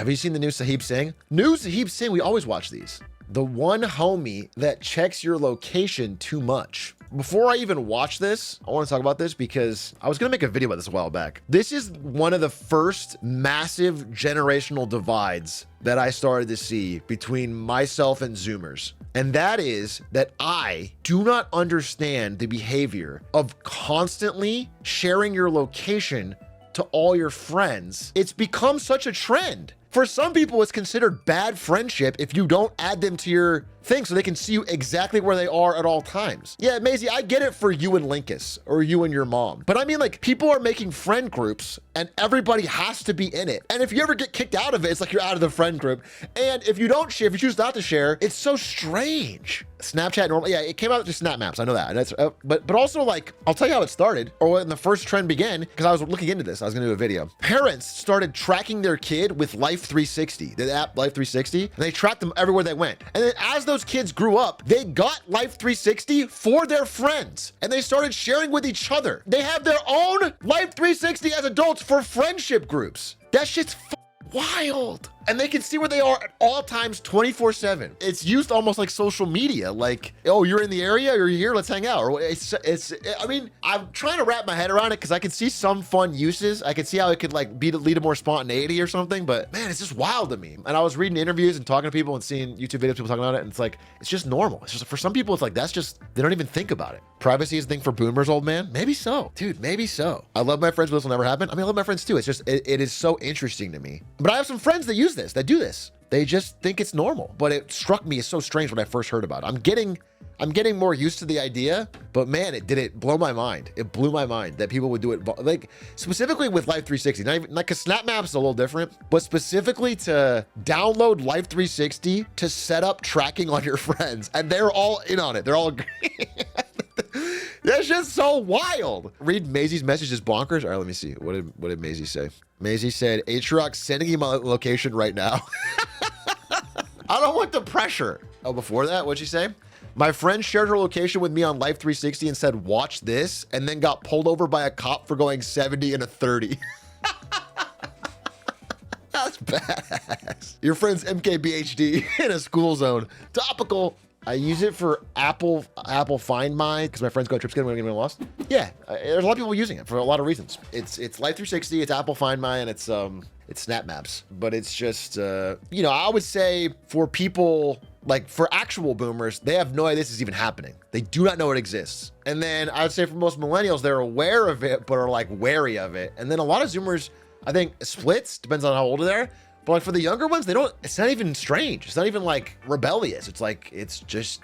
Have you seen the new Sahib Singh? New Sahib Singh, we always watch these. The one homie that checks your location too much. Before I even watch this, I want to talk about this because I was going to make a video about this a while back. This is one of the first massive generational divides that I started to see between myself and Zoomers. And that is that I do not understand the behavior of constantly sharing your location to all your friends. It's become such a trend. For some people, it's considered bad friendship if you don't add them to your thing so they can see you exactly where they are at all times. Yeah, Maisie, I get it for you and Linkus or you and your mom. But I mean, like, people are making friend groups and everybody has to be in it. And if you ever get kicked out of it, it's like you're out of the friend group. And if you don't share, if you choose not to share, it's so strange. Snapchat normal, yeah, it came out to Snap Maps. I know that. And that's, but also, like, I'll tell you how it started or when the first trend began, because I was looking into this. I was gonna do a video. Parents started tracking their kid with Life 360, the app Life 360, and they tracked them everywhere they went. And then as those kids grew up, they got Life 360 for their friends and they started sharing with each other. They have their own Life 360 as adults for friendship groups. That shit's wild. And they can see where they are at all times 24/7. It's used almost like social media. Like, oh, you're in the area, you're here, let's hang out. Or I mean, I'm trying to wrap my head around it because I can see some fun uses. I can see how it could like lead to more spontaneity or something, but man, it's just wild to me. And I was reading interviews and talking to people and seeing YouTube videos, people talking about it. And it's like, it's just normal. It's just, for some people, it's like, that's just, they don't even think about it. Privacy is a thing for boomers, old man. Maybe so, dude, maybe so. I love my friends, but this will never happen. I mean, I love my friends too. It's just, it is so interesting to me. But I have some friends that use this, that do this. They just think it's normal, but it struck me as so strange when I first heard about it. I'm getting more used to the idea, but man, it blow my mind. It blew my mind that people would do it, like specifically with Life 360. Not even like, cause Snap Maps is a little different, but specifically to download Life 360 to set up tracking on your friends, and they're all in on it. They're all agreeing. That's just so wild. Read Maisie's message is bonkers. All right, let me see. What did Maisie say? Maisie said, H-Rock sending you my location right now. I don't want the pressure. Oh, before that, what'd she say? My friend shared her location with me on Life 360 and said, watch this, and then got pulled over by a cop for going 70 and a 30. That's badass. Your friend's MKBHD in a school zone. Topical. I use it for Apple Find My, because my friends go on trips together when I get lost. Yeah, there's a lot of people using it for a lot of reasons. It's Life 360, it's Apple Find My, and it's Snap Maps. But it's just, you know, I would say for people, like for actual boomers, they have no idea this is even happening. They do not know it exists. And then I would say for most millennials, they're aware of it, but are like wary of it. And then a lot of Zoomers, I think splits, depends on how old they are. But like for the younger ones, they don't, it's not even strange. It's not even like rebellious. It's like, it's just,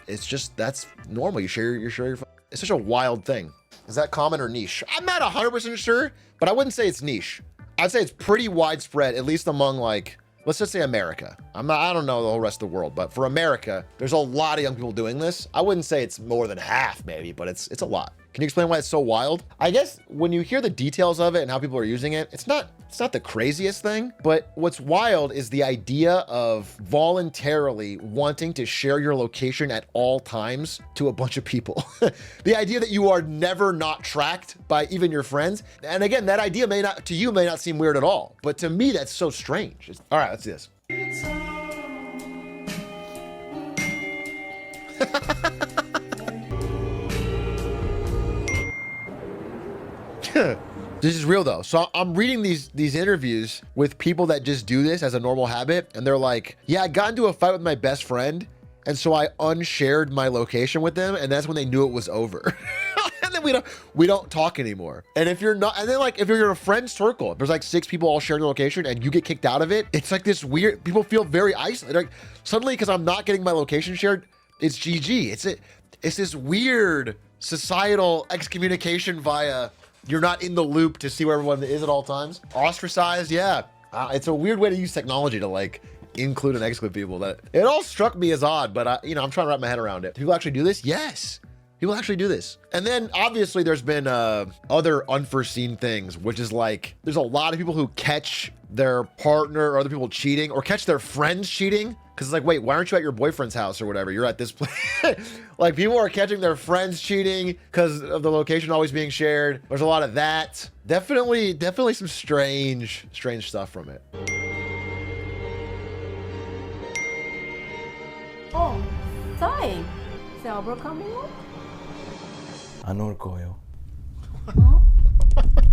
that's normal. You share your phone. It's such a wild thing. Is that common or niche? I'm not 100% sure, but I wouldn't say it's niche. I'd say it's pretty widespread, at least among like, let's just say America. I don't know the whole rest of the world, but for America, there's a lot of young people doing this. I wouldn't say it's more than half maybe, but it's a lot. Can you explain why it's so wild? I guess when you hear the details of it and how people are using it, it's not the craziest thing, but what's wild is the idea of voluntarily wanting to share your location at all times to a bunch of people. The idea that you are never not tracked by even your friends. And again, that idea may not seem weird at all, but to me, that's so strange. All right, let's do this. This is real though. So I'm reading these interviews with people that just do this as a normal habit. And they're like, yeah, I got into a fight with my best friend. And so I unshared my location with them. And that's when they knew it was over. And then we don't talk anymore. And if you're not, and then like, if you're in a friend circle, if there's like 6 people all sharing the location and you get kicked out of it, it's like this weird, people feel very isolated. Like suddenly, cause I'm not getting my location shared, it's GG. It's this weird societal excommunication via, you're not in the loop to see where everyone is at all times. Ostracized, yeah. It's a weird way to use technology to like include and exclude people. That it all struck me as odd, but I'm trying to wrap my head around it. Do people actually do this? Yes, people actually do this. And then obviously there's been other unforeseen things, which is like, there's a lot of people who catch their partner or other people cheating or catch their friends cheating. Cause it's like, wait, why aren't you at your boyfriend's house or whatever? You're at this place. Like people are catching their friends cheating because of the location always being shared. There's a lot of that. Definitely some strange stuff from it. 어, 싸이. 셀버 카메오? 안 올 거예요. 어?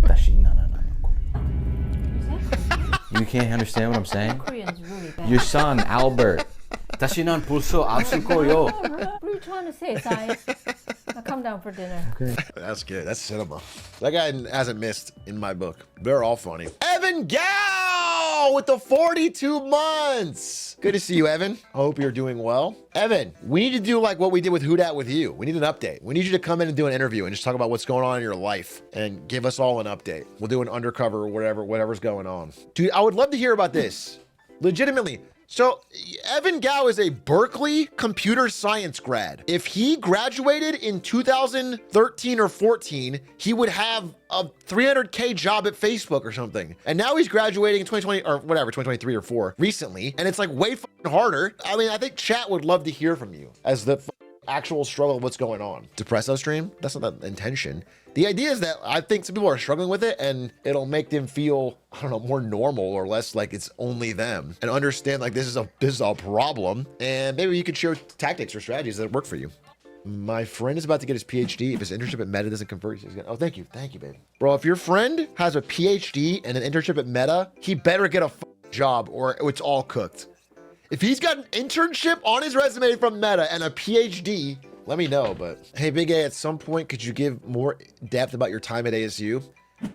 다시 나는 안 올 거예요. Is that You can't understand what I'm saying? Korean's really bad. Your son Albert. 다시 난 벌써 안 쓸 거예요. What are you trying to say, Sai? Now come down for dinner. Okay. That's good. That's cinema. That guy hasn't missed in my book. They're all funny. Evan Gao with the 42 months. Good to see you, Evan. I hope you're doing well. Evan, we need to do like what we did with Who Dat with you. We need an update. We need you to come in and do an interview and just talk about what's going on in your life and give us all an update. We'll do an undercover or whatever's going on. Dude, I would love to hear about this. Legitimately. So Evan Gao is a Berkeley computer science grad. If he graduated in 2013 or 14, he would have a 300K job at Facebook or something. And now he's graduating in 2020 or whatever, 2023 or 4 recently. And it's like way fucking harder. I mean, I think chat would love to hear from you as the actual struggle of what's going on. Depresso stream? That's not the intention. The idea is that I think some people are struggling with it and it'll make them feel, I don't know, more normal or less like it's only them and understand like this is a problem and maybe you could share tactics or strategies that work for you. My friend is about to get his PhD. If his internship at Meta doesn't convert, he's gonna, oh, thank you, baby. Bro, if your friend has a PhD and an internship at Meta, he better get a job or it's all cooked. If he's got an internship on his resume from Meta and a PhD, let me know. But hey, Big A, at some point, could you give more depth about your time at ASU?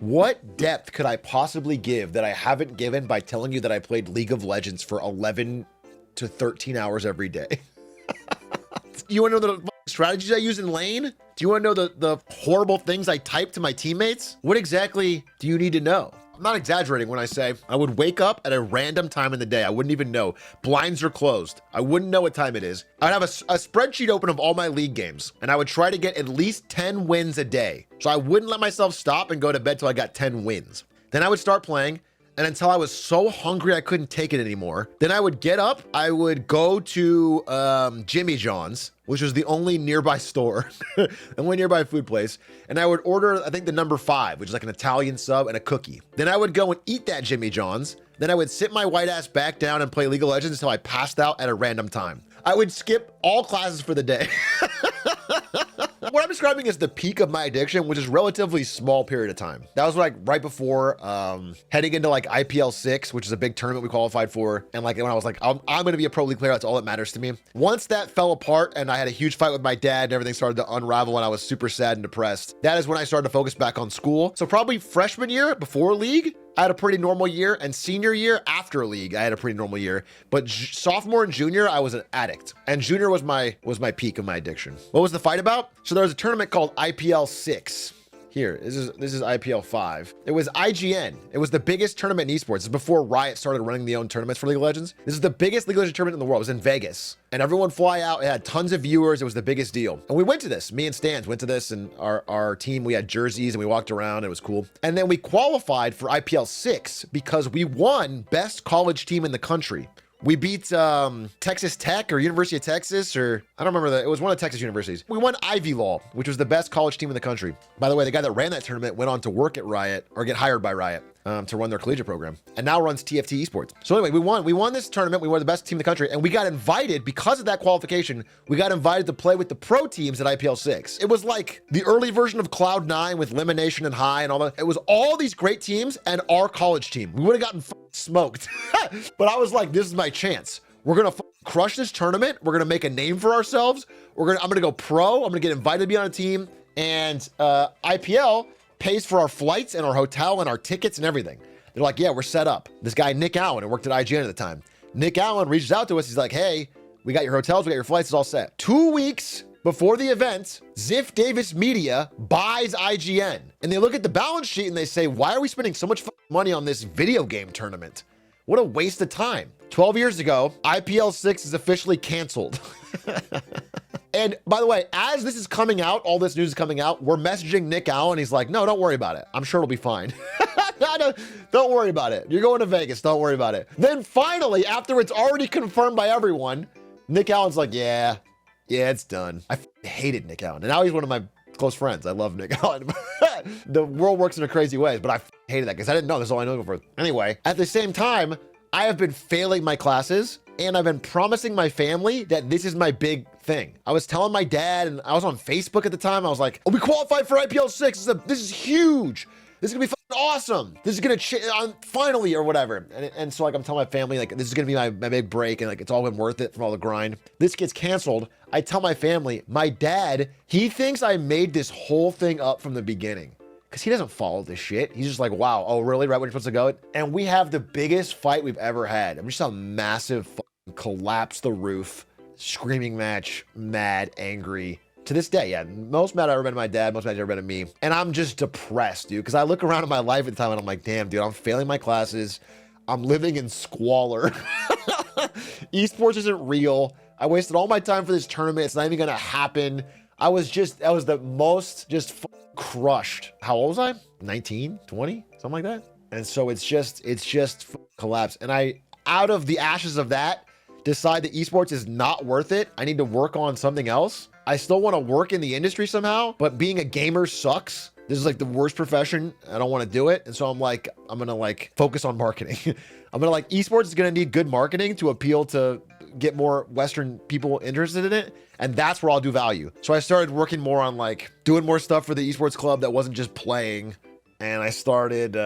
What depth could I possibly give that I haven't given by telling you that I played League of Legends for 11 to 13 hours every day? You want to know the strategies I use in lane? Do you want to know the horrible things I type to my teammates? What exactly do you need to know? I'm not exaggerating when I say I would wake up at a random time in the day. I wouldn't even know. Blinds are closed. I wouldn't know what time it is. I'd have a spreadsheet open of all my league games, and I would try to get at least 10 wins a day. So I wouldn't let myself stop and go to bed till I got 10 wins. Then I would start playing, and until I was so hungry I couldn't take it anymore, then I would get up, I would go to Jimmy John's, which was the only nearby store, the only nearby food place, and I would order, I think, the number 5, which is like an Italian sub and a cookie. Then I would go and eat that Jimmy John's, then I would sit my white ass back down and play League of Legends until I passed out at a random time. I would skip all classes for the day. What I'm describing is the peak of my addiction, which is relatively small period of time. That was like right before heading into like IPL 6, which is a big tournament we qualified for. And like when I was like, I'm going to be a pro league player. That's all that matters to me. Once that fell apart and I had a huge fight with my dad and everything started to unravel and I was super sad and depressed, that is when I started to focus back on school. So probably freshman year before league, I had a pretty normal year, and senior year after league, I had a pretty normal year. But sophomore and junior, I was an addict, and junior was my peak of my addiction. What was the fight about? So there was a tournament called IPL 6. Here, this is IPL 5. It was IGN. It was the biggest tournament in esports. This is before Riot started running their own tournaments for League of Legends. This is the biggest League of Legends tournament in the world. It was in Vegas. And everyone fly out. It had tons of viewers. It was the biggest deal. And we went to this. Me and Stans went to this, and our team, we had jerseys and we walked around. It was cool. And then we qualified for IPL 6 because we won best college team in the country. We beat Texas Tech or University of Texas, or I don't remember it was one of the Texas universities. We won Ivy Law, which was the best college team in the country. By the way, the guy that ran that tournament went on to work at Riot or get hired by Riot to run their collegiate program and now runs TFT Esports. So anyway, we won this tournament. We were the best team in the country, and we got invited because of that qualification. We got invited to play with the pro teams at IPL 6. It was like the early version of Cloud9 with Elimination and High and all that. It was all these great teams and our college team. We would have gotten smoked. But I was like, this is my chance. We're gonna crush this tournament. We're gonna make a name for ourselves. I'm gonna go pro. I'm gonna get invited to be on a team, and IPL pays for our flights and our hotel and our tickets and everything. They're like, yeah, we're set up. This guy Nick Allen, who worked at IGN at the time, Nick Allen reaches out to us. He's like, hey, we got your hotels, we got your flights, it's all set. 2 weeks before the event, Ziff Davis Media buys IGN, and they look at the balance sheet and they say, why are we spending so much money on this video game tournament? What a waste of time. 12 years ago, IPL 6 is officially canceled. And by the way, as this is coming out, all this news is coming out, we're messaging Nick Allen. He's like, no, don't worry about it. I'm sure it'll be fine. No, don't worry about it. You're going to Vegas. Don't worry about it. Then finally, after it's already confirmed by everyone, Nick Allen's like, yeah, it's done. I hated Nick Allen. And now he's one of my close friends. I love Nick Allen. The world works in a crazy ways, but I hated that because I didn't know. That's all I know for. Anyway, at the same time, I have been failing my classes, and I've been promising my family that this is my big thing. I was telling my dad, and I was on Facebook at the time. I was like, oh, we qualified for IPL 6. This is huge. This is gonna be fucking awesome. This is gonna finally, or whatever. And so like I'm telling my family, like, this is gonna be my big break, and like it's all been worth it from all the grind. This gets canceled. I tell my family, my dad, he thinks I made this whole thing up from the beginning, because he doesn't follow this shit. He's just like, wow, oh really, right when you're supposed to go? And we have the biggest fight we've ever had. I'm just a massive collapse the roof, screaming match, mad, angry. To this day, yeah, most mad I've ever been to my dad, most mad I've ever been to me. And I'm just depressed, dude, because I look around at my life at the time and I'm like, damn, dude, I'm failing my classes. I'm living in squalor. Esports isn't real. I wasted all my time for this tournament. It's not even gonna happen. I was the most just crushed. How old was I? 19, 20, something like that. And so it's just collapsed. And I, out of the ashes of that, decide that esports is not worth it. I need to work on something else. I still want to work in the industry somehow, but being a gamer sucks. This is like the worst profession. I don't want to do it. And so I'm like, I'm going to like focus on marketing. I'm going to like, esports is going to need good marketing to appeal to get more Western people interested in it. And that's where I'll do value. So I started working more on like doing more stuff for the esports club that wasn't just playing. And I started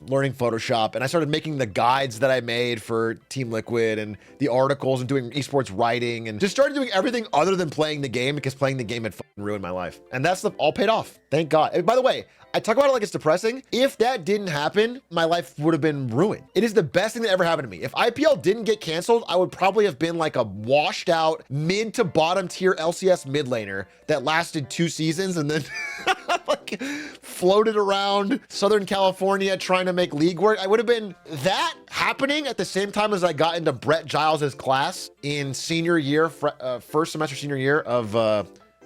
learning Photoshop, and I started making the guides that I made for Team Liquid and the articles and doing esports writing, and just started doing everything other than playing the game, because playing the game had fucking ruined my life. And that's all paid off. Thank God. And by the way, I talk about it like it's depressing. If that didn't happen, my life would have been ruined. It is the best thing that ever happened to me. If IPL didn't get canceled, I would probably have been like a washed out mid to bottom tier LCS mid laner that lasted 2 seasons and then like floated around Southern California trying to make league work. I would have been that happening at the same time as I got into Brett Giles's class in senior year, first semester senior year of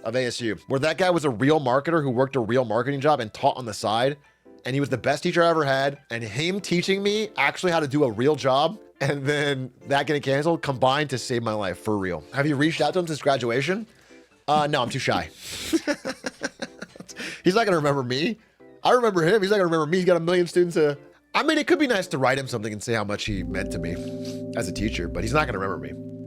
ASU, where that guy was a real marketer who worked a real marketing job and taught on the side. And he was the best teacher I ever had. And him teaching me actually how to do a real job, and then that getting canceled combined to save my life for real. Have you reached out to him since graduation? No, I'm too shy. He's not gonna remember me. I remember him. He's not gonna remember me. He's got a million students. I mean, it could be nice to write him something and say how much he meant to me as a teacher, but he's not gonna remember me.